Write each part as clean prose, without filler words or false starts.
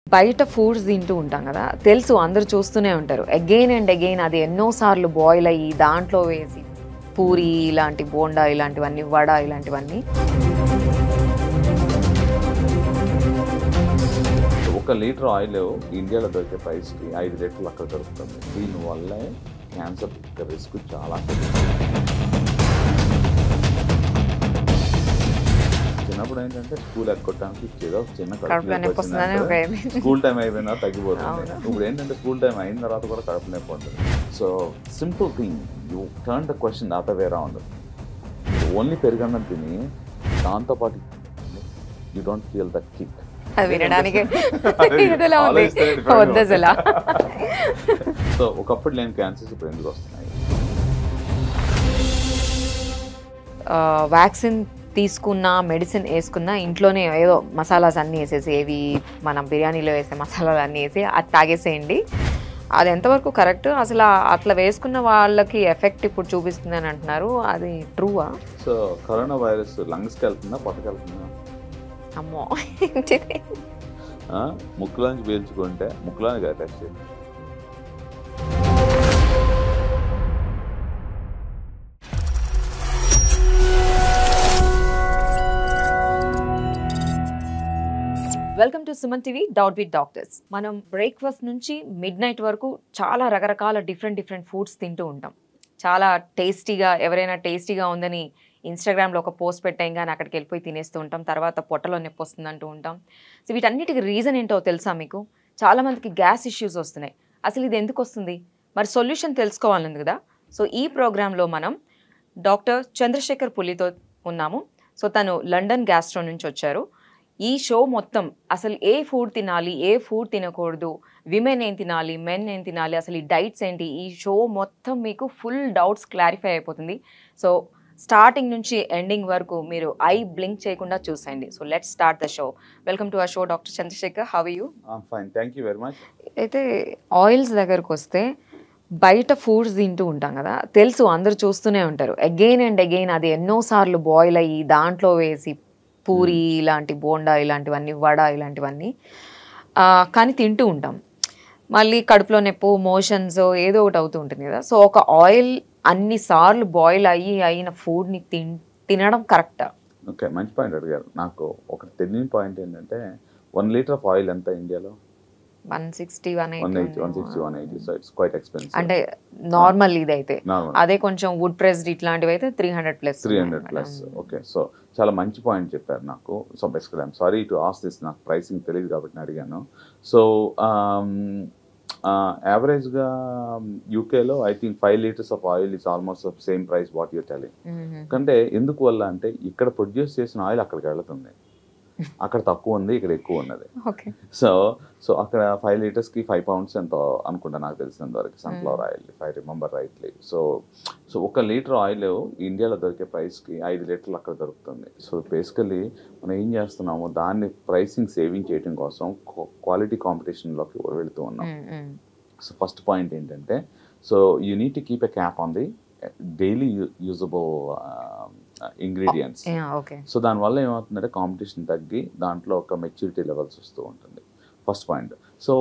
బయట ఫుడ్స్ తింటూ ఉంటాం కదా, తెలుసు అందరూ చూస్తూనే ఉంటారు. అగైన్ అండ్ అగైన్ అది ఎన్నోసార్లు బాయిల్ అయ్యి దాంట్లో వేసి పూరి ఇలాంటి బోండా ఇలాంటివన్నీ, వడ ఇలాంటివన్నీ. ఒక లీటర్ ఆయిల్ ఇండియాలో దొరికే ప్రైస్కి 5 లీటర్లు అక్కడ దొరుకుతుంది. దీనివల్లే క్యాన్సర్ రిస్క్ చాలా చిన్నప్పుడు ఏంటంటే స్కూల్ ఎక్కొట్టడానికి ఏదో చిన్న స్కూల్ టైం అయిపోయినా తగ్గిపోతుంది. ఇప్పుడు ఏంటంటే స్కూల్ టైం అయిన తర్వాత కూడా కడుపు నొప్పి ఉంటుంది. So simple thing, you turn the question other way around. Only పెరుగన్నం తిని దాంతోపాటు you don't feel the kick. So ఒకప్పుడు లేని క్యాన్సర్స్ ఇప్పుడు ఎందుకు వస్తున్నాయి? వ్యాక్సిన్ తీసుకున్నా, మెడిసిన్ వేసుకున్నా, ఇంట్లోనే ఏదో మసాలాస్ అన్నీ వేసేసి, ఏవి మనం బిర్యానీలో వేసే మసాలాలు అన్నీ వేసి అది తాగేసేయండి. అది ఎంతవరకు కరెక్ట్? అసలు అట్లా వేసుకున్న వాళ్ళకి ఎఫెక్ట్ ఇప్పుడు చూపిస్తుంది అని అంటున్నారు. అది ట్రూవా? సో కరోనా వైరస్ లంగ్స్కి వెళ్తుందా, పొట్టకి వెళ్తుందా? అమ్మో, ముక్కులోంచి పీల్చుకుంటే ముక్కులోని టెస్ట్ చేయండి. Welcome to Suman TV doubt with doctors. మనం బ్రేక్ఫాస్ట్ నుంచి మిడ్ నైట్ వరకు చాలా రకరకాల డిఫరెంట్ ఫుడ్స్ తింటూ ఉంటాం. చాలా టేస్టీగా, ఎవరైనా టేస్టీగా ఉందని ఇన్స్టాగ్రామ్లో ఒక పోస్ట్ పెట్టాం కానీ అక్కడికి వెళ్ళిపోయి తినేస్తూ ఉంటాం. తర్వాత పొట్టలో నొప్పి వస్తుంది అంటూ ఉంటాం. సో వీటన్నిటికి రీజన్ ఏంటో తెలుసా మీకు? చాలామందికి గ్యాస్ ఇష్యూస్ వస్తున్నాయి. అసలు ఇది ఎందుకు వస్తుంది? మరి సొల్యూషన్ తెలుసుకోవాలని కదా. సో ఈ ప్రోగ్రాంలో మనం డాక్టర్ చంద్రశేఖర్ పులితో ఉన్నాము. సో తను లండన్ గ్యాస్ట్రో నుంచి వచ్చారు. ఈ షో మొత్తం అసలు ఏ ఫుడ్ తినాలి, ఏ ఫుడ్ తినకూడదు, విమెన్ ఏం తినాలి, మెన్ ఏం తినాలి, అసలు ఈ డైట్స్ ఏంటి, ఈ షో మొత్తం మీకు ఫుల్ డౌట్స్ క్లారిఫై అయిపోతుంది. సో స్టార్టింగ్ నుంచి ఎండింగ్ వరకు మీరు ఐ బ్లింక్ చేయకుండా చూసేయండి. So let's start the show. Welcome to our show doctor Chandrasekhar. How are you? Fine, thank you very much. అయితే ఆయిల్స్ దగ్గరకు వస్తే, బయట ఫుడ్స్ తింటూ ఉంటాం కదా, తెలుసు అందరూ చూస్తూనే ఉంటారు. అగైన్ అండ్ అగైన్ అది ఎన్నోసార్లు బాయిల్ అయ్యి దాంట్లో వేసి పూరి ఇలాంటి బోండా ఇలాంటివన్నీ, వడ ఇలాంటివన్నీ కానీ తింటూ ఉంటాం. మళ్ళీ కడుపులో నొప్పి, మోషన్స్ ఏదో ఒకటి అవుతూ ఉంటుంది కదా. సో ఒక ఆయిల్ అన్నిసార్లు బాయిల్ అయిన ఫుడ్ని తినడం కరెక్టా? ఓకే, మంచి పాయింట్ అడిగారు. నాకు ఒక తెలియని పాయింట్ ఏంటంటే 1 లీటర్ ఆఫ్ ఆయిల్ ఎంత ఇండియాలో? 160, 180. So it's quite expensive. అంటే నార్మల్ ఇదైతే. అదే కొంచెం వుడ్ ప్రెస్డ్ ఇట్లాంటివి అయితే 300+. ఓకే, సో చాలా మంచి పాయింట్ చెప్పారు నాకు. So basically I'm sorry to ask this, నాకు ప్రైసింగ్ తెలియదు కాబట్టి అడిగాను. సో యావరేజ్గా యూకేలో I think 5 litres of oil is almost same price what you're telling. అంటే ఎందుకు వల్ల అంటే ఇక్కడ ప్రొడ్యూస్ చేసిన ఆయిల్ అక్కడికి వెళ్తుంది. అక్కడ తక్కువ ఉంది, ఇక్కడ ఎక్కువ ఉన్నది. సో అక్కడ 5 లీటర్స్కి 5 pounds ఎంతో అనుకుంటా, నాకు తెలిసినంత వరకు sunflower oil, if I remember rightly. So 1 litre oil ఇండియాలో దొరికే ప్రైస్కి 5 లీటర్లు అక్కడ దొరుకుతుంది. సో బేసికలీ మనం ఏం చేస్తున్నాము, దాన్ని ప్రైసింగ్ సేవింగ్ చేయడం కోసం క్వాలిటీ కాంపిటీషన్లోకి వెళుతూ ఉన్నాం. సో ఫస్ట్ పాయింట్ ఏంటంటే, so you need to keep a cap on the daily usable ingredients. So దానివల్ల ఏమవుతుందంటే కాంపిటీషన్ తగ్గి దాంట్లో ఒక మెచ్యూరిటీ లెవెల్స్ వస్తూ ఉంటుంది. First point. సో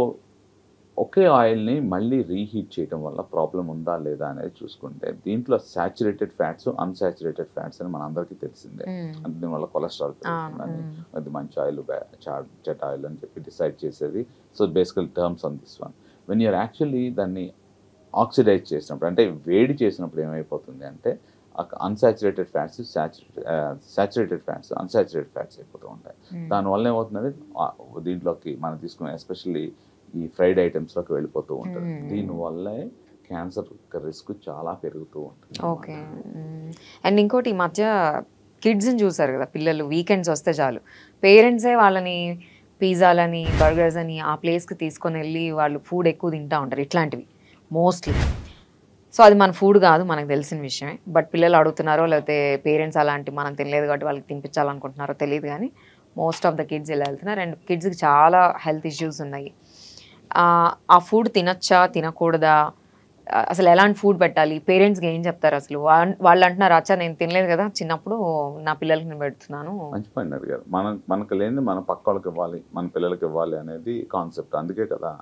ఒకే ఆయిల్ని మళ్ళీ రీహీట్ చేయడం వల్ల ప్రాబ్లం ఉందా లేదా అనేది చూసుకుంటే, దీంట్లో సాచురేటెడ్ ఫ్యాట్స్, అన్సాచురేటెడ్ ఫ్యాట్స్ అని మనందరికీ తెలిసిందే. దీనివల్ల కొలెస్ట్రాల్ పెరుగుతుందని, అది మంచి ఆయిల్, చెడ్డ ఆయిల్ అని చెప్పి డిసైడ్ చేసేది. So basically terms on this one. When you're actually దాన్ని ఆక్సిడైజ్ చేసినప్పుడు, అంటే వేడి చేసినప్పుడు ఏమైపోతుంది అంటే unsaturated fats saturated fats, unsaturated fats అయిపోతూ ఉంటాయి. దానివల్ల ఏమవుతుందంటే దీంట్లోకి మనం తీసుకునే ఎస్పెషల్లీ ఈ ఫ్రైడ్ ఐటమ్స్లోకి వెళ్ళిపోతూ ఉంటుంది. దీనివల్లే క్యాన్సర్ రిస్క్ చాలా పెరుగుతూ ఉంటుంది. ఓకే. అండ్ ఇంకోటి, ఈ మధ్య కిడ్స్ని చూసారు కదా, పిల్లలు వీకెండ్స్ వస్తే చాలు పేరెంట్సే వాళ్ళని పిజ్జాలని, బర్గర్స్ అని ఆ ప్లేస్కి తీసుకొని వెళ్ళి వాళ్ళు ఫుడ్ ఎక్కువ తింటూ ఉంటారు, ఇట్లాంటివి మోస్ట్లీ. సో అది మన ఫుడ్ కాదు, మనకు తెలిసిన విషయమే. బట్ పిల్లలు అడుగుతున్నారో లేకపోతే పేరెంట్స్ అలాంటి మనం తినలేదు కాబట్టి వాళ్ళకి తినిపించాలనుకుంటున్నారో తెలియదు, కానీ మోస్ట్ ఆఫ్ ద కిడ్స్ ఇలా వెళ్తున్నారు. అండ్ కిడ్స్కి చాలా హెల్త్ ఇష్యూస్ ఉన్నాయి. ఆ ఫుడ్ తినచ్చా, తినకూడదా, అసలు ఎలాంటి ఫుడ్ పెట్టాలి, పేరెంట్స్కి ఏం చెప్తారు అసలు? వాళ్ళు అంటున్నారు అచ్చా నేను తినలేదు కదా చిన్నప్పుడు, నా పిల్లలకి నేను పెడుతున్నాను. మంచి పాయింట్ అడిగారు. మనకు లేని మన పక్క వాళ్ళకి ఇవ్వాలి, మన పిల్లలకి ఇవ్వాలి అనేది కాన్సెప్ట్. అందుకే కదా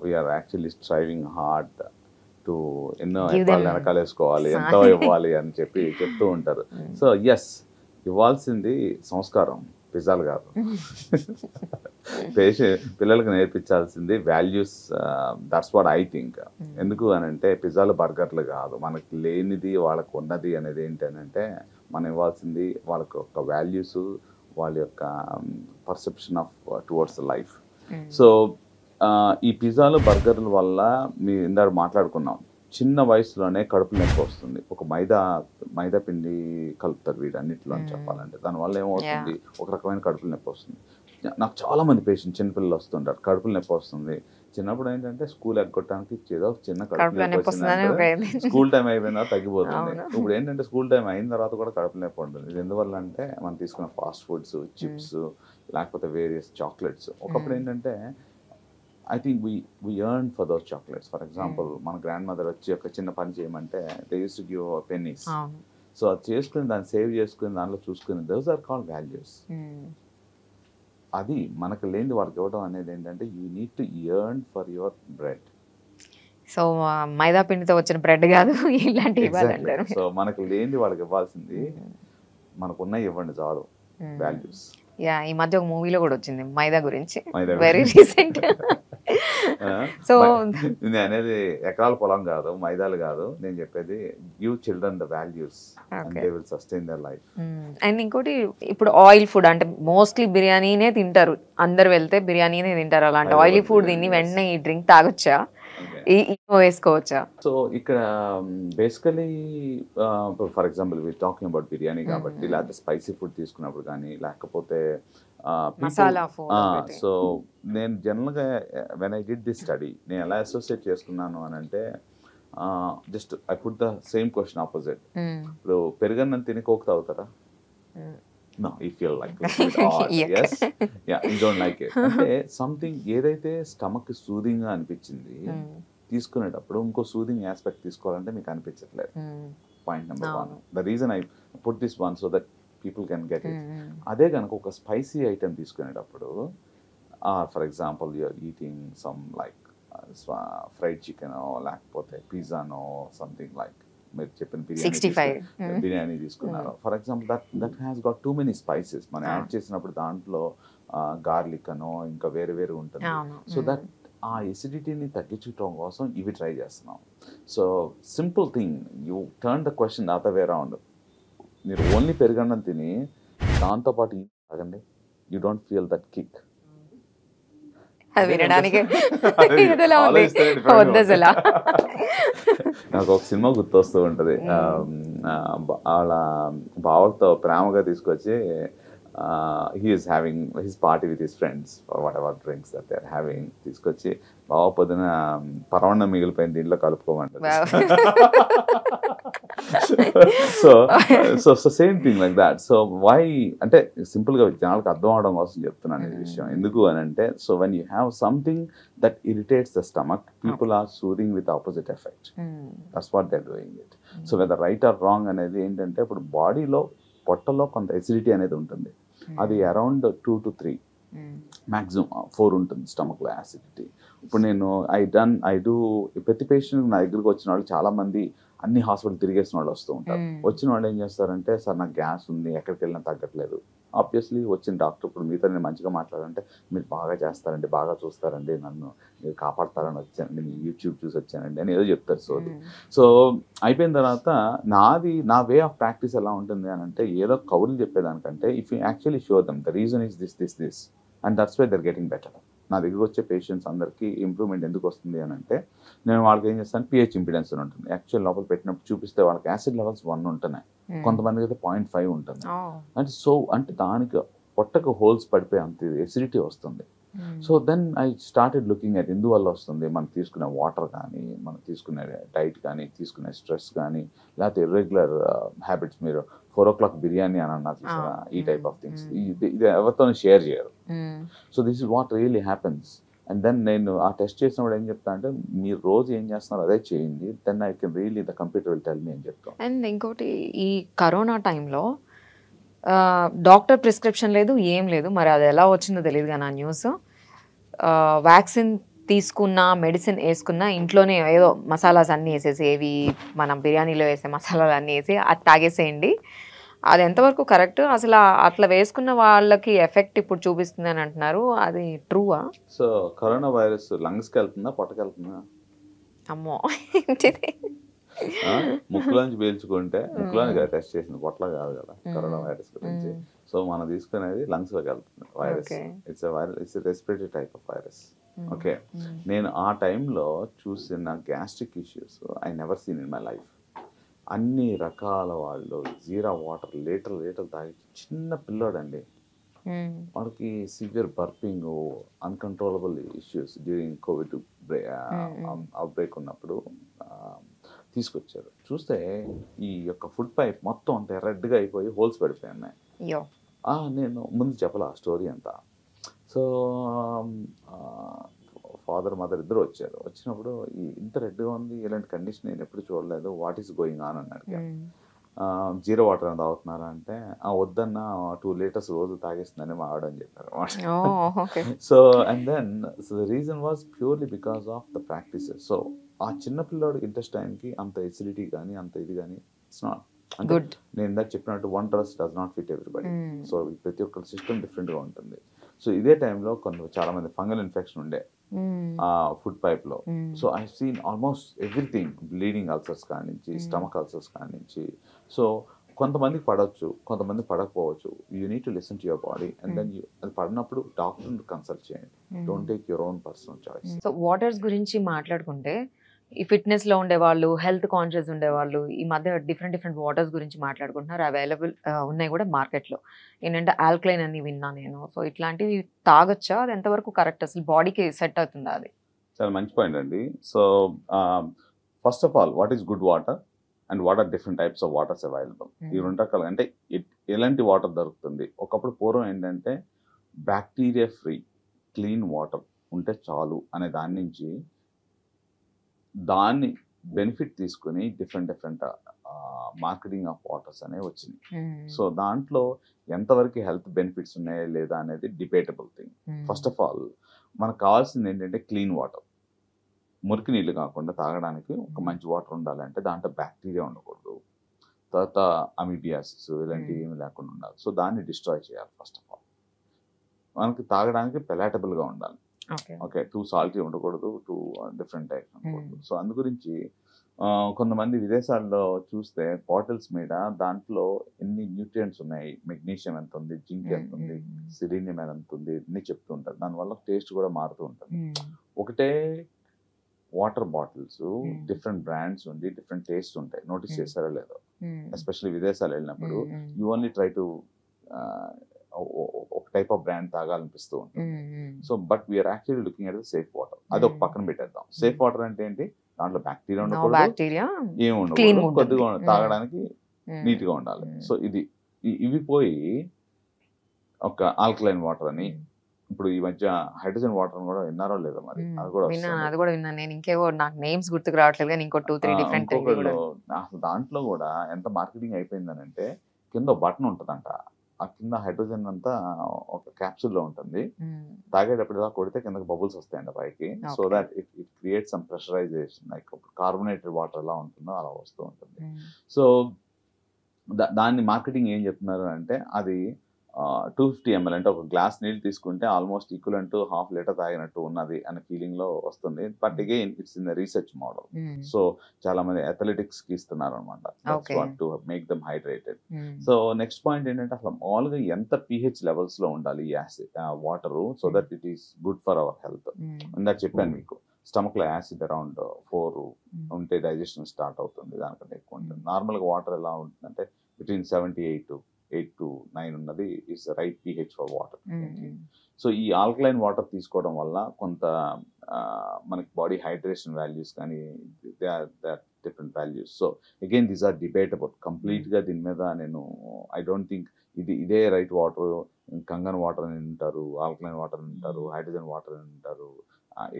we're actually striving hard to ఎన్నో వాళ్ళు వెనకాలేసుకోవాలి, ఎంతో ఇవ్వాలి అని చెప్తూ ఉంటారు. సో ఎస్, ఇవ్వాల్సింది సంస్కారం, పిజ్జాలు కాదు. పిల్లలకు నేర్పించాల్సింది values. That's what I think. ఎందుకు అని అంటే పిజ్జాలు బర్గర్లు కాదు, మనకి లేనిది వాళ్ళకు ఉన్నది అనేది ఏంటంటే మనం ఇవ్వాల్సింది వాళ్ళకి ఒక వాల్యూస్, వాళ్ళ యొక్క perception of towards life. So ఈ పిజ్జాలు బర్గర్ల వల్ల మీ ఇందాక మాట్లాడుకున్నాం, చిన్న వయసులోనే కడుపు నొప్పి వస్తుంది. ఒక మైదా పిండి కలుపుతారు వీటన్నిటిలో అని చెప్పాలంటే, దానివల్ల ఏమవుతుంది, ఒక రకమైన కడుపు నొప్పి వస్తుంది. నాకు చాలా మంది పేషెంట్ చిన్నపిల్లలు వస్తుంటారు, కడుపులు నొప్పి వస్తుంది. చిన్నప్పుడు ఏంటంటే స్కూల్ ఎగ్గొట్టడానికి ఏదో చిన్న కడుపు నొప్పి వచ్చిందంటే స్కూల్ టైం అయిపోయినా తగ్గిపోతుంది. ఇప్పుడు ఏంటంటే స్కూల్ టైం అయిన తర్వాత కూడా కడుపు నొప్పి ఉంటుంది. ఇది ఎందువల్ల అంటే మనం తీసుకున్న ఫాస్ట్ ఫుడ్స్, చిప్స్, లేకపోతే వేరియస్ చాక్లెట్స్. ఒకప్పుడు ఏంటంటే I think we earn for those chocolates. For example మన గ్రాండ్ మదర్ వచ్చి ఒక చిన్న పని చేయమంటే they use to give pennies. So అది చేసుకుని దాన్ని సేవ్ చేసుకుని దాంట్లో చూసుకుని దోస్ ఆర్ కాల్డ్ వాల్యూస్. అది మనకు లేనిది వాళ్ళకి ఇవ్వడం అనేది ఏంటంటే you need to earn for your bread. So మైదా పిండితో వచ్చిన బ్రెడ్ కాదు ఇలాంటివి ఇవ్వాలంటారు. సో మనకు లేనిది వాళ్ళకి ఇవ్వాల్సింది మనకున్న ఇవ్వండి చాలు, వాల్యూస్. యా, ఈ మధ్య ఒక మూవీలో కూడా వచ్చింది మైదా గురించి, వెరీ రీసెంట్. సో నేను అనేది ఎకరాల పొలం కాదు, మైదాలు కాదు, నేను చెప్పేది give children the values and they will sustain their life. And ఇంకోటి, ఇప్పుడు ఆయిల్ ఫుడ్ అంటే మోస్ట్లీ బిర్యానీనే తింటారు, అందరు వెళ్తే బిర్యానీనే తింటారు. అలాంటి ఆయిలీ ఫుడ్ తిని వెంటనే ఈ డ్రింక్ తాగొచ్చా, వేసుకోవచ్చా? సో ఇక్కడ basically for example we're talking about biryani కాబట్టి, లేకపోతే స్పైసీ ఫుడ్ తీసుకున్నప్పుడు కానీ, లేకపోతే మసాలా ఫుడ్. సో నేను జనరల్గా when I did this study నేను ఎలా అసోసియేట్ చేసుకున్నాను అని అంటే, just I put the same question opposite. ఇప్పుడు పెరుగన్నం తిని కోక్ తాగుతారా? No, you feel like yes, yeah, you don't like it. అంటే సంథింగ్ ఏదైతే స్టమక్ సూదింగ్ గా అనిపించింది తీసుకునేటప్పుడు ఇంకో సూదింగ్ ఆస్పెక్ట్ తీసుకోవాలంటే మీకు అనిపించట్లేదు. Point number 1. The reason I put this one so that people can get it. అదే కనుక ఒక స్పైసీ ఐటమ్ తీసుకునేటప్పుడు, for example you're eating some like fried chicken లేకపోతే పిజ్జానో సంథింగ్ లైక్ మీరు చెప్పిన బిర్యానీ తీసుకున్నారు for example, that has got too many spices. మనం యాడ్ చేసినప్పుడు దాంట్లో గార్లిక్ అనో ఇంకా వేరే వేరే ఉంటుంది. సో దట్ ఆ ఎసిడిటీని తగ్గించడం కోసం ఇవి ట్రై చేస్తున్నాం. So simple thing, you turn the question other way around. మీరు ఓన్లీ పెరుగన్నం తిని దాంతోపాటు తాగండి, you don't feel that kick. నాకు ఒక సినిమా గుర్తొస్తూ ఉంటుంది, వాళ్ళ బావలతో ప్రేమగా తీసుకొచ్చి he is having his party with his friends or whatever drinks that they are having, తీసుకొచ్చి బావ పొద్దున పరవన్నం మిగిలిపోయింది దీంట్లో కలుపుకోమంటారు. So same thing like that. So why అంటే సింపుల్గా జనాలకు అర్థం అవడం కోసం చెప్తున్నాను ఈ విషయం. ఎందుకు అని అంటే, so when you have something that irritates the stomach, people are soothing with opposite effect. That's what they are doing it. So whether right or wrong అనేది ఏంటంటే, ఇప్పుడు బాడీలో పొట్టలో కొంత ఎసిడిటీ అనేది ఉంటుంది, అది అరౌండ్ 2 to 3 మ్యాక్సిమం 4 ఉంటుంది స్టమక్లో యాసిడిటీ. ఇప్పుడు నేను ఐ డూ ప్రతి పేషెంట్ నా దగ్గరికి వచ్చిన వాళ్ళు చాలా మంది అన్ని హాస్పిటల్ తిరిగేసిన వాళ్ళు వస్తూ ఉంటారు. వచ్చిన వాళ్ళు ఏం చేస్తారంటే, సార్ నాకు గ్యాస్ ఉంది, ఎక్కడికి వెళ్ళినా తగ్గట్లేదు. ఆబ్వియస్లీ వచ్చిన డాక్టర్ ఇప్పుడు మీతో నేను మంచిగా మాట్లాడాలంటే, మీరు బాగా చేస్తారండి, బాగా చూస్తారండి, నన్ను మీరు కాపాడతారని వచ్చానండి, మీ యూట్యూబ్ చూసి వచ్చానండి అని ఏదో చెప్తారు. సో అయిపోయిన తర్వాత నా వే ఆఫ్ ప్రాక్టీస్ ఎలా ఉంటుంది అని అంటే, ఏదో కౌరులు చెప్పేదానికంటే if you actually show them the reason is this and that's why they're getting better. నా దగ్గర వచ్చే పేషెంట్స్ అందరికీ ఇంప్రూవ్మెంట్ ఎందుకు వస్తుంది అని అంటే, నేను వాళ్ళకి ఏం చేస్తాను, pH ఇంపిడెన్స్ అని ఉంటుంది. యాక్చువల్ లోపల పెట్టినప్పుడు చూపిస్తే వాళ్ళకి యాసిడ్ లెవెల్స్ 1 ఉంటున్నాయి, కొంతమందికి అయితే 0.5 ఉంటుంది. అంటే సో అంటే దానికి పొట్టకు హోల్స్ పడిపోయి అంత ఎసిడిటీ వస్తుంది. So then I started looking at ఎందువల్ల వస్తుంది. మనం తీసుకునే వాటర్ కానీ, మనం తీసుకునే డైట్ కానీ, తీసుకునే స్ట్రెస్ కానీ, లేకపోతే ఇర్రెగ్యులర్ హ్యాబిట్స్. మీరు 4 o'clock బిర్యానీ అని అన్నారు చూసారా, ఈ టైప్ ఆఫ్ థింగ్స్ ఇది ఎవరితో షేర్ చేయరు. So this is what really happens. And then నేను ఆ టెస్ట్ చేసినప్పుడు ఏం చెప్తా అంటే మీరు రోజు ఏం చేస్తున్నారో అదే చేయండి, then I can really the computer will tell me అని చెప్తాం. అండ్ ఇంకోటి ఈ కరోనా టైంలో డాక్టర్ ప్రిస్క్రిప్షన్ లేదు, ఏం లేదు, మరి అది ఎలా వచ్చిందో తెలియదు కానీ ఆ న్యూస్, వ్యాక్సిన్ తీసుకున్నా మెడిసిన్ వేసుకున్నా ఇంట్లోనే ఏదో మసాలాస్ అన్నీ వేసేసి, ఏవి మనం బిర్యానీలో వేసే మసాలాలు అన్నీ వేసి అది తాగేసేయండి. అది ఎంతవరకు కరెక్ట్? అసలు అట్లా వేసుకున్న వాళ్ళకి ఎఫెక్ట్ ఇప్పుడు చూపిస్తుంది అని అంటున్నారు, అది ట్రూవా? సో కరోనా వైరస్ లంగ్స్కి వెళ్తుందా పొట్టకి వెళ్తుందా? అమ్మో ఏంటిది? ముక్కులోంచి పీల్చుకుంటే ముక్కులోని కదా టెస్ట్ చేసింది, పొట్టలో కాదు కదా కరోనా వైరస్ గురించి. సో మనం తీసుకునేది లంగ్స్ లోకి వెళ్తుంది virus. It's it's respiratory type of virus. Okay, నేను ఆ టైంలో చూసిన gastric issues I never seen in my life. అన్ని రకాల వాళ్ళు జీరా వాటర్ లీటర్ తాగి, చిన్న పిల్లోడండి, వాళ్ళకి severe burping, uncontrollable issues during Covid outbreak ఉన్నప్పుడు తీసుకొచ్చారు. చూస్తే ఈ యొక్క ఫుడ్ పైప్ మొత్తం అంతా రెడ్గా అయిపోయి హోల్స్ పడిపోయి ఉన్నాయి. నేను ముందు చెప్పాల ఆ స్టోరీ అంతా. సో ఫాదర్ మదర్ ఇద్దరు వచ్చారు. వచ్చినప్పుడు ఇంత రెడ్గా ఉంది, ఇలాంటి కండిషన్ నేను ఎప్పుడు చూడలేదు, వాట్ ఈస్ గోయింగ్ ఆన్ అన్నాడు. జీరో వాటర్ అని తాగుతున్నారా అంటే వద్దన్న 2 లీటర్స్ రోజు తాగేస్తుందని మా ఆవిడ అని చెప్పారు. So and then the reason was purely because of the practices. So ఆ చిన్న పిల్లోడు ఇంటెస్టైన్కి అంత ఎసిడిటీ కానీ అంత ఇది కానీ ఇట్స్ నాట్ అంటే నేను ఇందాక చెప్పినట్టు one dress does not fit everybody. So ప్రతి ఒక్క సిస్టమ్ డిఫరెంట్గా ఉంటుంది. సో ఇదే టైంలో చాలా మంది ఫంగల్ ఇన్ఫెక్షన్ ఉండే ఫుడ్ పైప్ లో. So I seen almost everything, bleeding ulcers కానించి స్టమక్ అల్సర్స్ కానించి. సో కొంతమందికి పడవచ్చు, కొంతమంది పడకపోవచ్చు. You need to listen to your body and then అది పడినప్పుడు డాక్టర్ని కన్సల్ట్ చేయండి. Don't take your own personal choice. So waters గురించి మాట్లాడుకుంటే ఈ ఫిట్నెస్లో ఉండేవాళ్ళు, హెల్త్ కాన్షియస్ ఉండేవాళ్ళు ఈ మధ్య డిఫరెంట్ వాటర్స్ గురించి మాట్లాడుకుంటున్నారు. అవైలబుల్ ఉన్నాయి కూడా మార్కెట్లో. ఏంటంటే ఆల్కలైన్ అని విన్నా నేను. సో ఇట్లాంటివి తాగొచ్చా? అది ఎంతవరకు కరెక్ట్? అసలు బాడీకి సెట్ అవుతుందా అది? చాలా మంచి పాయింట్ అండి. So first of all what is good water and what are different types of waters available. ఈ 2 రకాలు అంటే ఎలాంటి వాటర్ దొరుకుతుంది. ఒకప్పుడు పూర్వం ఏంటంటే బ్యాక్టీరియా ఫ్రీ క్లీన్ వాటర్ ఉంటే చాలు అనే దాని నుంచి దాన్ని బెనిఫిట్ తీసుకుని డిఫరెంట్ మార్కెటింగ్ ఆఫ్ వాటర్స్ అనేవి వచ్చినాయి. సో దాంట్లో ఎంతవరకు హెల్త్ బెనిఫిట్స్ ఉన్నాయా లేదా అనేది debatable thing. First of all మనకు కావాల్సింది ఏంటంటే క్లీన్ వాటర్. మురికి నీళ్ళు కాకుండా తాగడానికి ఒక మంచి వాటర్ ఉండాలంటే దాంట్లో బ్యాక్టీరియా ఉండకూడదు, తర్వాత అమీబియాసిస్ ఇలాంటివి ఏమి లేకుండా ఉండాలి. సో దాన్ని డిస్ట్రాయ్ చేయాలి. ఫస్ట్ ఆఫ్ ఆల్ మనకి తాగడానికి పెలాటబుల్గా ఉండాలి. ఓకే, టూ సాల్టీ ఉండకూడదు, టూ డిఫరెంట్ టైప్స్ ఉండకూడదు. సో అందు గురించి కొంతమంది విదేశాల్లో చూస్తే బాటిల్స్ మీద దాంట్లో ఎన్ని న్యూట్రియంట్స్ ఉన్నాయి, మెగ్నీషియం ఎంత ఉంది, జింక్ ఎంత ఉంది, సిలీనియం ఎంత ఉంది అన్ని చెప్తూ ఉంటారు. దానివల్ల టేస్ట్ కూడా మారుతూ ఉంటుంది. ఒకటే వాటర్ బాటిల్స్ డిఫరెంట్ బ్రాండ్స్ ఉండి డిఫరెంట్ టేస్ట్ ఉంటాయి. నోటీస్ చేస్తారో లేదో, ఎస్పెషల్లీ విదేశాలు వెళ్ళినప్పుడు యూ ఓన్లీ ట్రై టు ఒక టైప్ ఆఫ్ బ్రాండ్ తాగాలనిపిస్తూ ఉంటుంది. So but we're actually looking at the safe water. అది ఒక పక్కన పెట్టేద్దాం. సేఫ్ వాటర్ అంటే ఏంటి? దాంట్లో బ్యాక్టీరియా ఉండకూడదు, ఏమి ఉండకూడదు, కొద్దిగా తాగడానికి నీట్ గా ఉండాలి. సో ఇవి పోయి ఒక ఆల్కలైన్ వాటర్ అని, ఇప్పుడు ఈ మధ్య హైడ్రోజన్ వాటర్ కూడా విన్నారో లేదో మరి, అది కూడా విన్నాను నేను. ఇంకేవో నాకు నేమ్స్ గుర్తుకు రావట్లేదు కానీ ఇంకో 2-3 డిఫరెంట్. దాంట్లో కూడా ఎంత మార్కెటింగ్ అయిపోయిందని అంటే కింద బటన్ ఉంటుందంట. ఆ కింద హైడ్రోజన్ అంతా ఒక క్యాప్సూల్లో ఉంటుంది. తాగేటప్పుడు ఇలా కొడితే కిందకి బబుల్స్ వస్తాయండి పైకి. So that it create some pressurization, like carbonated water ఎలా ఉంటుందో అలా వస్తూ ఉంటుంది. సో దాన్ని మార్కెటింగ్ ఏం చెప్తున్నారు అంటే అది 250 ml అంటే ఒక గ్లాస్ నీళ్ళు తీసుకుంటే ఆల్మోస్ట్ ఈక్వలెంట్ 1/2 లీటర్ తాగినట్టు ఉన్నది అనే ఫీలింగ్ లో వస్తుంది. But again it's in the research model. So చాలా మంది అథ్లెటిక్స్ కి ఇస్తున్నారు అనమాట to make them hydrated. So next point ఏంటంటే అసలు మామూలుగా ఎంత pH లెవెల్స్ లో ఉండాలి ఈ acid water, so that it is good for our health. ఇందాక చెప్పాను మీకు, స్టమక్ లో యాసిడ్ అరౌండ్ 4 ఉంటే డైజెషన్ స్టార్ట్ అవుతుంది, దానికంటే ఎక్కువ ఉంటుంది. నార్మల్ గా వాటర్ ఎలా ఉంటుందంటే between 78 8 to 9 ఉన్నది is right pH for water. So ఈ ఆల్కలైన్ వాటర్ తీసుకోవడం వల్ల కొంత మనకి బాడీ హైడ్రేషన్ వాల్యూస్ కానీ they are different values. So again these are debatable కంప్లీట్గా. దీని మీద నేను ఐ డోంట్ థింక్ ఇదే రైట్ వాటర్, కంగన్ వాటర్ అని అంటారు, ఆల్కలైన్ వాటర్ అని అంటారు, హైడ్రోజన్ వాటర్ అని అంటారు,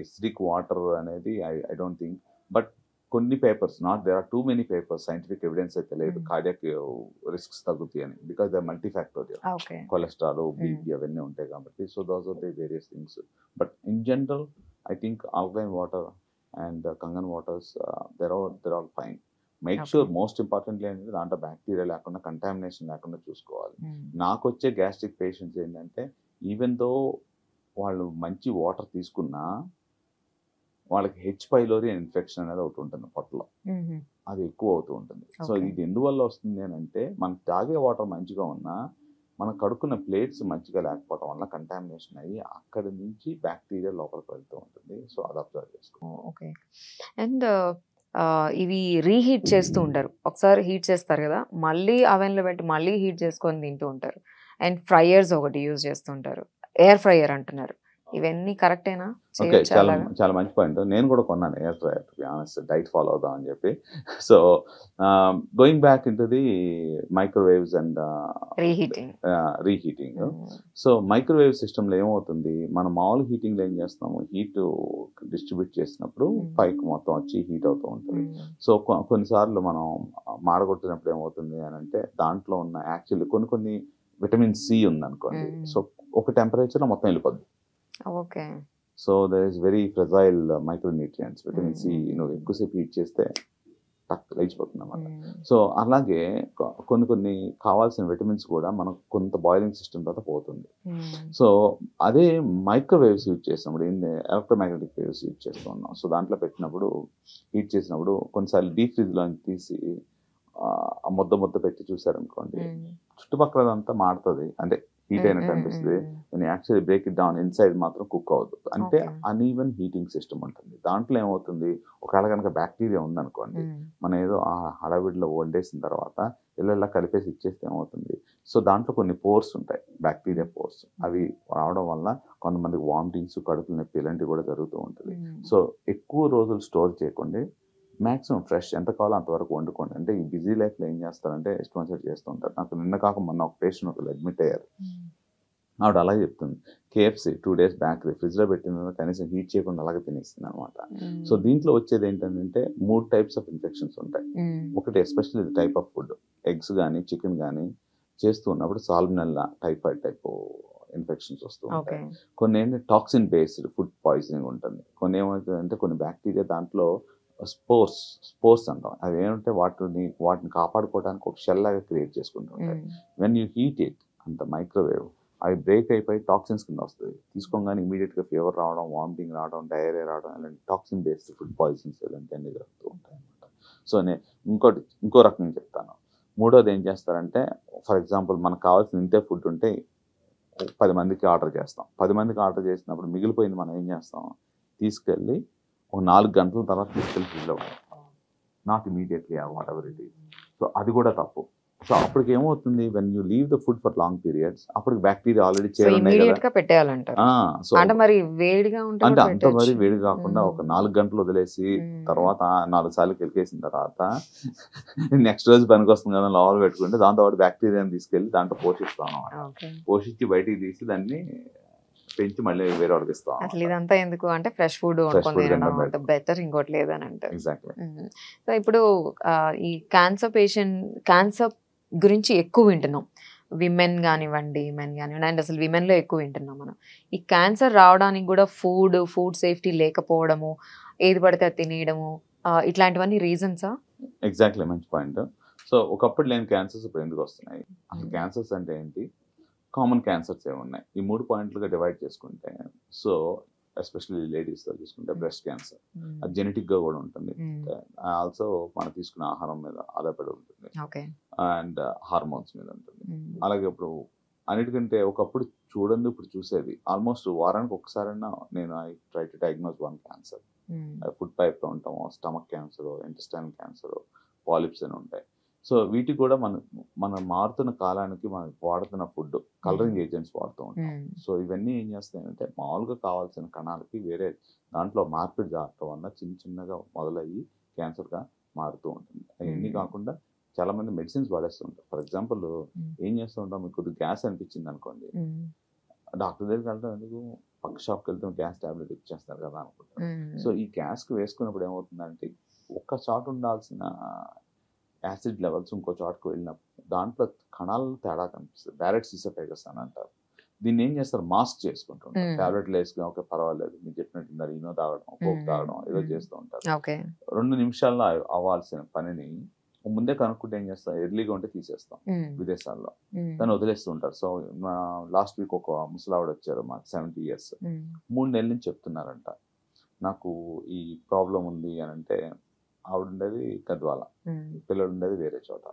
ఎసిడిక్ వాటర్ అనేది ఐ డోంట్ థింక్. బట్ కొన్ని papers, not there are too many papers, scientific evidence అయితే లేదు కార్డియాక్ రిస్క్స్ తగ్గుతాయి అని, because they multifactorial, cholesterol, BP అవన్నీ ఉంటాయి కాబట్టి. So those are the various things. But in general I think alkaline water and Kangen waters they're all fine. Make sure most importantly అనేది దాంట్లో bacteria లేకుండా, contamination లేకుండా చూసుకోవాలి. నాకు వచ్చే గ్యాస్ట్రిక్ పేషెంట్స్ ఏంటంటే ఈవెన్ దో వాళ్ళు మంచి వాటర్ తీసుకున్నా వాళ్ళకి H. pylori ఇన్ఫెక్షన్ అనేది ఒకటి ఉంటుంది పొట్టలో, అది ఎక్కువ అవుతూ ఉంటుంది. సో ఇది ఎందువల్ల వస్తుంది అని అంటే మనం తాగే వాటర్ మంచిగా ఉన్నా మనం కడుక్కున్న ప్లేట్స్ మంచిగా లేకపోవడం వల్ల కంటామినేషన్ అయ్యి అక్కడి నుంచి బ్యాక్టీరియా లోపలికి వెళ్తూ ఉంటుంది. సో అది అబ్జర్వ్ చేసుకో. ఓకే. అండ్ ఇవి రీహీట్ చేస్తూ ఉంటారు, ఒకసారి హీట్ చేస్తారు కదా, మళ్ళీ అవెన్లో పెట్టి మళ్ళీ హీట్ చేసుకొని తింటూ ఉంటారు. అండ్ ఫ్రైయర్స్ ఒకటి యూజ్ చేస్తుంటారు, ఎయిర్ ఫ్రైయర్ అంటున్నారు. ఇవన్నీ కరెక్టేనా? ఓకే, చాలా మంచి పాయింట్. నేను కూడా కొన్నాను air fryer, to be honest, diet follow అవుదాం అని చెప్పి. So going back in to the microwaves and reheating. So microwave సిస్టంలో ఏమవుతుంది, మనం మామూలు హీటింగ్లో ఏం చేస్తాము, హీట్ డిస్ట్రిబ్యూట్ చేసినప్పుడు పైకి మొత్తం వచ్చి హీట్ అవుతూ ఉంటుంది. సో కొన్నిసార్లు మనం మాడగొట్టినప్పుడు ఏమవుతుంది అని అంటే దాంట్లో ఉన్న యాక్చువల్లీ కొన్ని విటమిన్ సి ఉందనుకోండి, సో ఒక టెంపరేచర్లో మొత్తం వెళ్ళిపోద్ది. Okay. So there is very fragile micronutrients. Vitamin C నువ్వు ఎక్కువసేపు హీట్ చేస్తే టక్ లేచిపోతుంది అన్నమాట. సో అలాగే కొన్ని కావాల్సిన విటమిన్స్ కూడా మనకు కొంత బాయిలింగ్ సిస్టమ్ తర్వాత పోతుంది. సో అదే మైక్రోవేవ్స్ యూజ్ చేసినప్పుడు ఎలక్ట్రోమాగ్నెటిక్ వేవ్స్ యూజ్ చేస్తూ ఉన్నాం. సో దాంట్లో పెట్టినప్పుడు హీట్ చేసినప్పుడు కొన్నిసార్లు డీప్ ఫ్రిడ్జ్లో తీసి ఆ ముద్ద పెట్టి చూసారనుకోండి, చుట్టుపక్కలంతా మాడుతుంది, అంటే హీట్ అయినట్టు అనిపిస్తుంది. నేను actually break it down inside మాత్రం కుక్ అవ్వదు. అంటే అన్ఈవెన్ హీటింగ్ సిస్టమ్ ఉంటుంది. దాంట్లో ఏమవుతుంది, ఒకవేళ కనుక బ్యాక్టీరియా ఉందనుకోండి, మనం ఏదో ఆ హడావిడిలో వండేసిన తర్వాత ఇలా కలిపేసి ఇచ్చేస్తే ఏమవుతుంది, సో దాంట్లో కొన్ని పోర్స్ ఉంటాయి, బ్యాక్టీరియా పోర్స్. అవి రావడం వల్ల కొంతమందికి వామిటింగ్స్, కడుపులు నొప్పి ఇలాంటివి కూడా జరుగుతూ ఉంటుంది. సో ఎక్కువ రోజులు స్టోర్ చేయకుండా మ్యాక్సిమం ఫ్రెష్ ఎంత కావాలో అంతవరకు వండుకోండి. అంటే ఈ బిజీ లైఫ్లో ఏం చేస్తారంటే ఎస్టిమేట్ చేస్తూ ఉంటారు. నాకు నిన్న కాక మొన్న ఒక పేషెంట్ ఒకరు అడ్మిట్ అయ్యారు. ఆవిడ అలాగే చెప్తుంది, KFC 2 days బ్యాక్ ఫ్రిడ్జ్లో పెట్టిన కనీసం హీట్ చేయకుండా అలాగే తినేస్తుంది అనమాట. సో దీంట్లో వచ్చేది ఏంటంటే 3 types ఆఫ్ ఇన్ఫెక్షన్స్ ఉంటాయి. ఒకటి especially type of food, eggs కానీ చికెన్ కానీ చేస్తూ ఉన్నప్పుడు సాల్మొనెల్లా, టైఫాయిడ్ టైప్ ఇన్ఫెక్షన్స్ వస్తూ ఉంటాయి. కొన్ని ఏంటంటే టాక్సిన్ బేస్డ్ ఫుడ్ పాయిజనింగ్ ఉంటుంది. కొన్ని ఏమవుతుందంటే కొన్ని బ్యాక్టీరియా దాంట్లో స్పోర్స్ అంటాం, అవి ఏంటంటే వాటిని కాపాడుకోవడానికి ఒక షెల్ లాగా క్రియేట్ చేసుకుంటూ ఉంటాయి. వెన్ యూ హీట్ ఇట్ అంత మైక్రోవేవ్, అవి బ్రేక్ అయిపోయి టాక్సిన్స్ కింద వస్తుంది. తీసుకోగానే ఇమీడియట్గా ఫీవర్ రావడం, వామిటింగ్ రావడం, డయేరియా రావడం, ఇలాంటి టాక్సిన్ బేస్డ్ ఫుడ్ పాయిజన్స్ ఇలాంటివన్నీ జరుగుతూ ఉంటాయి అన్నమాట. సో నేను ఇంకో రకంగా చెప్తాను. మూడోది ఏం చేస్తారంటే, ఫర్ ఎగ్జాంపుల్ మనకు కావాల్సిన ఇంతే ఫుడ్ ఉంటే 10 మందికి ఆర్డర్ చేస్తాం. 10 మందికి ఆర్డర్ చేసినప్పుడు మిగిలిపోయింది మనం ఏం చేస్తాం, తీసుకెళ్ళి ఒక 4 గంటల తర్వాత తీసుకెళ్ళి ఫ్రిడ్జ్లో not immediately what ever it is. So అది కూడా తప్పు. సో అప్పటికి ఏమవుతుంది, when you leave the food for long periods, అప్పటికి బ్యాక్టీరియా ఆల్రెడీ పెట్టేయాలంటారు. సో అంటే మరి వేడిగా ఉంటే అంటే అంత మరి వేడి కాకుండా ఒక 4 గంటలు వదిలేసి తర్వాత 4 సార్లు కెలికేసిన తర్వాత నెక్స్ట్ రోజు పనికి వస్తుంది కదా లోపల పెట్టుకుంటే దాంతో పాటు బ్యాక్టీరియాని తీసుకెళ్ళి దాంట్లో పోషిస్తాం అన్నమాట. పోషించి బయటికి తీసి దాన్ని పెంచి మళ్ళీ వేరే వాళ్ళకి ఇస్తాం. అసలు ఇదంతా ఎందుకు అంటే ఫ్రెష్ ఫుడ్ బెటర్, ఇంకోటి లేదని అంటారు. సో ఇప్పుడు ఈ క్యాన్సర్ గురించి ఎక్కువ వింటున్నాం, విమెన్ కానివ్వండి, మెన్ కానివ్వండి, అండ్ అసలు విమెన్లో ఎక్కువ వింటున్నాం మనం. ఈ క్యాన్సర్ రావడానికి కూడా ఫుడ్ సేఫ్టీ లేకపోవడము, ఏది పడితే అది తినేయడము, ఇట్లాంటివన్నీ రీజన్సా? ఎగ్జాక్ట్లీ, మంచి పాయింట్. సో ఒకప్పుడు లేని క్యాన్సర్స్ ఇప్పుడు ఎందుకు వస్తున్నాయి, అసలు క్యాన్సర్స్ అంటే ఏంటి, కామన్ క్యాన్సర్స్ ఏమున్నాయి, ఈ 3 పాయింట్లుగా డివైడ్ చేసుకుంటే, సో ఎస్పెషల్లీ లేడీస్తో చూసుకుంటే బ్రెస్ట్ క్యాన్సర్, అది జెనెటిక్గా కూడా ఉంటుంది. ఆల్సో మనం తీసుకునే ఆహారం మీద ఆధారపడి ఉంటుంది, అండ్ హార్మోన్స్ మీద ఉంటుంది. అలాగే ఇప్పుడు అన్నిటికంటే ఒకప్పుడు చూడండి ఇప్పుడు చూసేది ఆల్మోస్ట్ వారానికి ఒకసారైనా నేను I try to diagnose 1 cancer. Food పైప్లో ఉంటాము, stomach cancer, intestinal cancer, polyps అని ఉంటాయి. సో వీటికి కూడా మనం మారుతున్న కాలానికి మనం వాడుతున్న ఫుడ్ కలరింగ్ ఏజెంట్స్ వాడుతూ ఉంటాం. సో ఇవన్నీ ఏం చేస్తాయంటే మామూలుగా కావాల్సిన కణాలకి వేరే దాంట్లో మార్పిడి జరగడం వల్ల చిన్నగా మొదలయ్యి క్యాన్సర్గా మారుతూ ఉంటుంది. అవన్నీ కాకుండా చాలా మంది మెడిసిన్స్ వాడేస్తూ ఉంటారు. ఫర్ ఎగ్జాంపుల్ ఏం చేస్తూ ఉంటాం, మీకు కొద్దిగా గ్యాస్ అనిపించింది అనుకోండి, డాక్టర్ దగ్గరికి వెళ్తాం, ఎందుకు పక్క షాప్కి వెళ్తాం గ్యాస్ టాబ్లెట్ ఇచ్చేస్తారు కదా అనుకుంటారు. సో ఈ గ్యాస్కి వేసుకున్నప్పుడు ఏమవుతుందంటే ఒక్క చోట ఉండాల్సిన యాసిడ్ లెవెల్స్ ఇంకో చోటుకు వెళ్ళినప్పుడు దాంట్లో కణాలను తేడా కనిపిస్తుంది. డైరెక్ట్ సిసోఫేగస్ అని అంటారు. దీన్ని ఏం చేస్తారు, మాస్క్ చేసుకుంటుంటారు. టాబ్లెట్లు వేసుకుని ఓకే పర్వాలేదు, మీరు చెప్పినట్టు ఈనో తాగడం, కోక్ తాగడం ఏదో చేస్తూ ఉంటారు. 2 నిమిషాల్లో అవ్వాల్సిన పనిని ముందే కనుక్కుంటే ఏం చేస్తాం, ఎర్లీగా ఉంటే తీసేస్తాం విదేశాల్లో, దాన్ని వదిలేస్తూ ఉంటారు. సో లాస్ట్ వీక్ ఒక ముసలావిడ వచ్చారు, మాకు 70 years, 3 నెలల నుంచి చెప్తున్నారంట నాకు ఈ ప్రాబ్లం ఉంది అని. అంటే ఆవిడ ఉండేది గద్వాల, పిల్లలు ఉండేది వేరే చోట.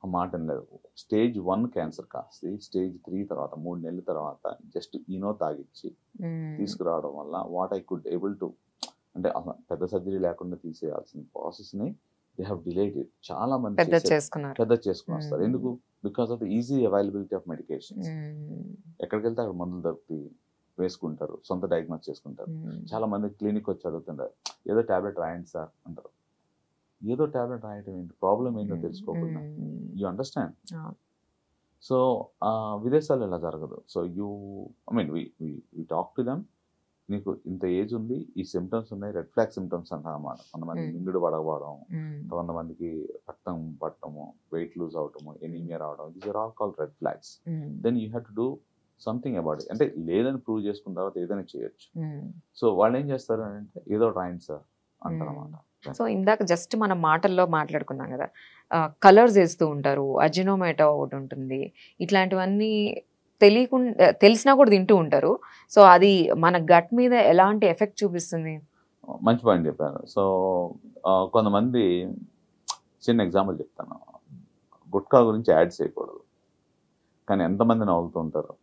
ఆ మాట లేదు. స్టేజ్ 1 క్యాన్సర్ కాస్త స్టేజ్ 3 తర్వాత 3 నెలల తర్వాత జస్ట్ ఈనో తాగిచ్చి తీసుకురావడం వల్ల what I could able to, అంటే పెద్ద సర్జరీ లేకుండా తీసేయాల్సిన ప్రాసెస్ని దే హ్యావ్ డిలేడ్ ఇట్. చాలా మంది పెద్ద చేసుకుని వస్తారు. ఎందుకు? Because of the easy availability of medications. ఎక్కడికి వెళ్తే అక్కడ మందులు దొరుకుతాయి, వేసుకుంటారు, సొంత డయాగ్నోస్ చేసుకుంటారు. చాలా మంది క్లినిక్ వచ్చి అడుగుతుంటారు, ఏదో టాబ్లెట్ రాయండి సార్ అంటారు. ఏదో టాబ్లెట్ రాయటం ఏంటి, ప్రాబ్లం ఏంటో తెలుసుకోకుండా. You understand? సో విదేశాల్లో ఇలా జరగదు. So we talk to them, నీకు ఇంత ఏజ్ ఉంది, ఈ సిమ్టమ్స్ ఉన్నాయి, రెడ్ ఫ్లాగ్ సిమ్టమ్స్ అంటారన్నమాట. కొంతమంది మింగుడు పడకపోవడం, కొంతమందికి రక్తం పట్టడము, వెయిట్ లూజ్ అవటము, ఎనీమియా రావడం, these are all called red flags. Then you have to do something about it. అంటే లేదని ప్రూవ్ చేసుకున్న తర్వాత ఏదైనా చేయొచ్చు. సో వాళ్ళు ఏం చేస్తారు అంటే ఏదో రాయండి సార్ అంటారన్నమాట. సో ఇందాక జస్ట్ మనం మాటల్లో మాట్లాడుకున్నాం కదా, కలర్స్ వేస్తూ ఉంటారు, అజినోమోటో ఒకటి ఉంటుంది, ఇట్లాంటివన్నీ తెలిసినా కూడా తింటూ ఉంటారు. సో అది మన గట్ మీద ఎలాంటి ఎఫెక్ట్ చూపిస్తుంది? మంచి పాయింట్ చెప్పారు. సో కొంతమంది, చిన్న ఎగ్జాంపుల్ చెప్తాను, గుట్కా గురించి యాడ్ చేయకూడదు, కానీ ఎంతమంది నవ్వుతూ ఉంటారు.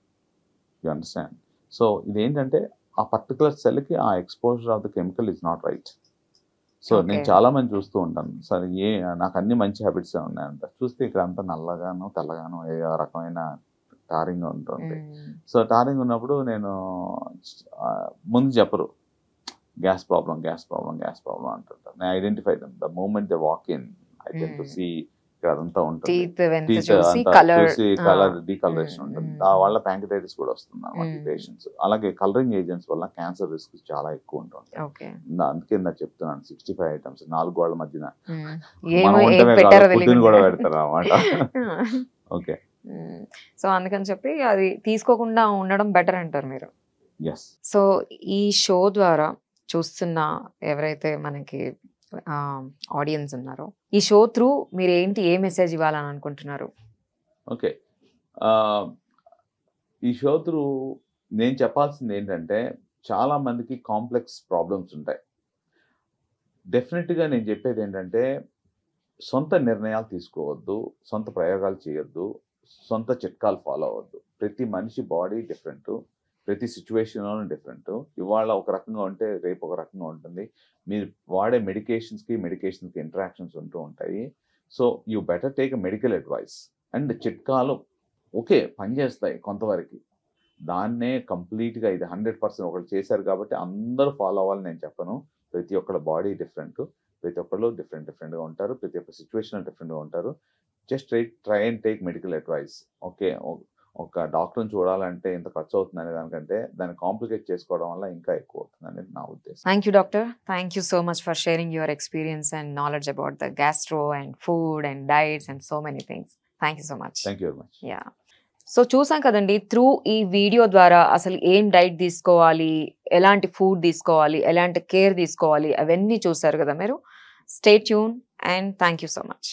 You understand? సో ఇదేంటంటే ఆ పర్టికులర్ సెల్కి ఆ exposure of the chemical is not right. So నేను చాలా మంది చూస్తూ ఉంటాను, సరే నాకు అన్ని మంచి హ్యాబిట్స్ ఉన్నాయంట, చూస్తే ఇక్కడ అంతా నల్లగాను తెల్లగాను ఏ రకమైన టారింగ్ ఉంటుంది. సో టారింగ్ ఉన్నప్పుడు నేను ముందు చెప్పరు, గ్యాస్ ప్రాబ్లం అంటుంటారు. నేను identify the moment they walk in, I can to see ఇక్కడ అదంతా ఉంటుంది, చూసి కలర్ డీకలరేషన్ ఉంటుంది. వాళ్ళ ప్యాంక్రైటిస్ కూడా వస్తుంది అన్నమాట పేషెంట్స్. అలాగే కలరింగ్ ఏజెంట్స్ వల్ల క్యాన్సర్ రిస్క్ చాలా ఎక్కువ ఉంటుంది. అందుకే నాకు చెప్తున్నాను, 65 items 4 గోళ్ల మధ్యన మనం ఉంటమే కాదు, ఫుడ్ని కూడా పెడతారు అన్నమాట. ఓకే, సో అందుకని చెప్పి అది తీసుకోకుండా ఉండడం బెటర్ అంటారు మీరు. సో ఈ షో ద్వారా చూస్తున్న ఎవరైతే మనకి ఆడియన్స్ ఉన్నారో, ఈ షో త్రూ మీరు ఏ మెసేజ్ ఇవ్వాలని అనుకుంటున్నారు? ఓకే, ఈ షో త్రూ నేను చెప్పాల్సింది ఏంటంటే, చాలా మందికి కాంప్లెక్స్ ప్రాబ్లమ్స్ ఉంటాయి. డెఫినెట్గా నేను చెప్పేది ఏంటంటే, సొంత నిర్ణయాలు తీసుకోవద్దు, సొంత ప్రయోగాలు చేయొద్దు, సొంత చిట్కాలు ఫాలో అవ్వద్దు. ప్రతి మనిషి బాడీ డిఫరెంట్, ప్రతి సిచ్యువేషన్లోనూ డిఫరెంట్. ఇవాళ ఒక రకంగా ఉంటే రేపు ఒక రకంగా ఉంటుంది. మీరు వాడే మెడికేషన్స్కి ఇంటరాక్షన్స్ ఉంటూ ఉంటాయి. So you better take a medical advice. And చిట్కాలు ఓకే పనిచేస్తాయి కొంతవరకు, దాన్నే కంప్లీట్గా ఇది 100% ఒకళ్ళు చేశారు కాబట్టి అందరూ ఫాలో అవ్వాలని నేను చెప్పను. ప్రతి ఒక్కళ్ళ బాడీ డిఫరెంట్, ప్రతి ఒక్కళ్ళు డిఫరెంట్గా ఉంటారు, ప్రతి ఒక్క సిచ్యువేషన్ డిఫరెంట్గా ఉంటారు. Just try and take medical advice. Okay, ఒక డాక్టర్ని చూడాలంటే ఇంత ఖర్చు అవుతుంది అనే దానికంటే దాన్ని కాంప్లికేట్ చేసుకోవడం వల్ల ఇంకా ఎక్కువ అవుతుంది అనేది నా ఉద్దేశం. Thank you doctor, thank you so much for sharing your experience and knowledge about the gastro and food and diets and so many things. Thank you so much. Thank you very much. Yeah, so చూసాం కదండి, through ఈ video ద్వారా అసలు ఏం diet తీసుకోవాలి, ఎలాంటి food తీసుకోవాలి, ఎలాంటి కేర్ తీసుకోవాలి, అవన్నీ చూసారు కదా మీరు. Stay tune and thank you so much.